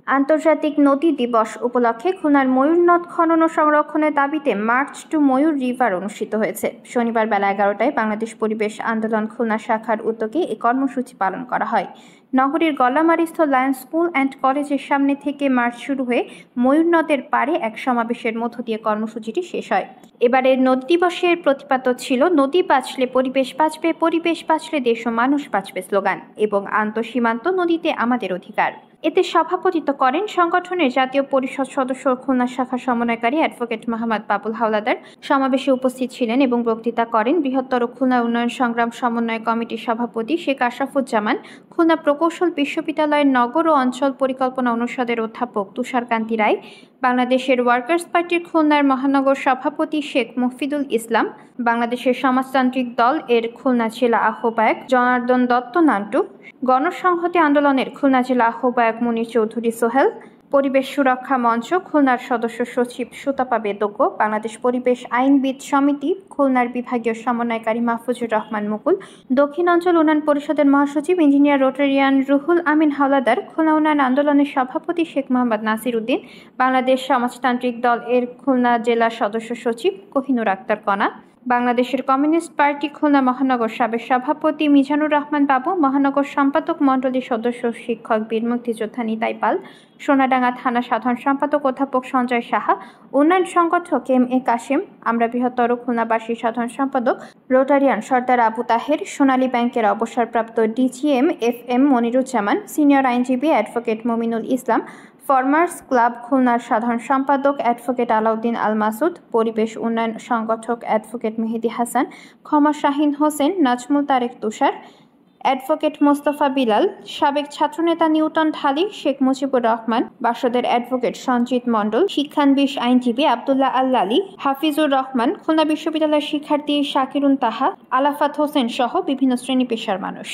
আন্তর্জাতিক নদী দিবস উপলক্ষে খুলনার ময়ূর নদ খনন ও সংরক্ষণের দাবিতে মার্চ টু ময়ূর রিভার অনুষ্ঠিত হয়েছে। শনিবার বেলা 11টায় বাংলাদেশ পরিবেশ আন্দোলন খুলনা শাখার উদ্যোগে এই কর্মসূচি পালন করা হয়। নগরীর গল্লামারীস্থ লায়ন্স স্কুল অ্যান্ড কলেজের সামনে থেকে মার্চ শুরু হয়ে ময়ূর নদের পাড়ে এক সমাবেশের মধ্য দিয়ে কর্মসূচিটি শেষ হয়। এবারের নদী দিবসের প্রতিপাদ্য ছিল নদী বাঁচলে পরিবেশ বাঁচবে, পরিবেশ বাঁচলে দেশ ও মানুষ বাঁচবে স্লোগান এবং আন্তঃসীমান্ত নদীতে আমাদের অধিকার। এতে সভাপতিত্ব করেন সংগঠনের জাতীয় পরিষদ সদস্য খুলনা শাখা সমন্বয়কারী অ্যাডভোকেট মোহাম্মদ বাবুল হাওলাদার। সমাবেশে উপস্থিত ছিলেন এবং বক্তৃতা করেন বৃহত্তর খুলনা উন্নয়ন সংগ্রাম সমন্বয় কমিটির সভাপতি শেখ আশরাফুজ্জামান, খুলনা প্রকৌশল বিশ্ববিদ্যালয়ের নগর ও অঞ্চল পরিকল্পনা অনুষদের অধ্যাপক তুষারকান্তি রায়, বাংলাদেশের ওয়ার্কার্স পার্টির খুলনার মহানগর সভাপতি শেখ মুফিদুল ইসলাম, বাংলাদেশের সমাজতান্ত্রিক দল এর খুলনা জেলা আহ্বায়ক জনার্দন দত্ত নান্টু, গণসংহতি আন্দোলনের খুলনা জেলা আহ্বায়ক মুনির চৌধুরী সোহেল, পরিবেশ সুরক্ষা মঞ্চ খুলনার সদস্য সচিব সুতাপা বেদজ্ঞ, বাংলাদেশ পরিবেশ আইনবিদ সমিতি খুলনার বিভাগীয় সমন্বয়কারী মাহফুজুর রহমান মুকুল, দক্ষিণ অঞ্চল উন্নয়ন পরিষদের মহাসচিব ইঞ্জিনিয়ার রোটারিয়ান রুহুল আমিন হাওলাদার, খুলনা উন্নয়ন আন্দোলনের সভাপতি শেখ মোহাম্মদ নাসির উদ্দিন, বাংলাদেশ সমাজতান্ত্রিক দল এর খুলনা জেলা সদস্য সচিব কোহিনুর আক্তার কণা, বাংলাদেশের কমিউনিস্ট পার্টি খুলনা মহানগর সাবেক সভাপতি মিজানুর রহমান বাবু, মহানগর সম্পাদক মণ্ডলীর সদস্য শিক্ষক বীর মুক্তিযোদ্ধা নিতাই পাল, সোনাডাঙ্গা থানা সাধারণ সম্পাদক অধ্যাপক সঞ্জয় সাহা, উন্নয়ন সংগঠক এম.এ. কাশেম, আমরা বৃহত্তর খুলনাবাসী সাধারণ সম্পাদক রোটারিয়ান সর্দার আবু তাহের, সোনালী ব্যাংকের অবসরপ্রাপ্ত ডিজিএম এফ.এম. মনিরুজ্জামান, সিনিয়র আইনজীবী অ্যাডভোকেট মমিনুল ইসলাম, ফার্মার্স ক্লাব খুলনার সাধারণ সম্পাদক অ্যাডভোকেট আলাউদ্দিন আল মাসুদ, পরিবেশ উন্নয়ন সংগঠক অ্যাডভোকেট মেহেদি হাসান, ক্ষমা শাহিন হোসেন, নাজমুল তারেক তুষার, অ্যাডভোকেট মোস্তফা বিলাল, সাবেক ছাত্রনেতা নিউটন ঢালি, শেখ মুজিবুর রহমান, বাসদের অ্যাডভোকেট সঞ্জিত মণ্ডল, শিক্ষানবিশ আইনজীবী আবদুল্লাহ আল্লালী, হাফিজুর রহমান, খুলনা বিশ্ববিদ্যালয়ের শিক্ষার্থী শাকিরুন তাহা, আলাফাত হোসেন সহ বিভিন্ন শ্রেণী পেশার মানুষ।